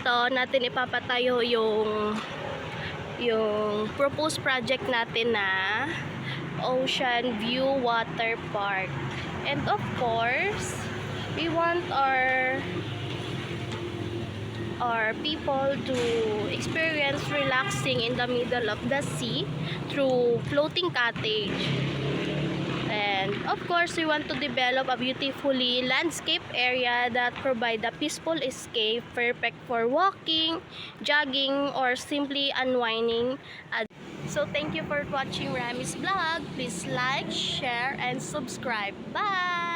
dito natin ipapatayo yung proposed project natin na Ocean View Water Park. And of course, we want our people to experience relaxing in the middle of the sea through floating cottage. And of course, we want to develop a beautifully landscaped area that provide a peaceful escape, perfect for walking, jogging, or simply unwinding. So thank you for watching Rami's vlog. Please like, share, and subscribe. Bye!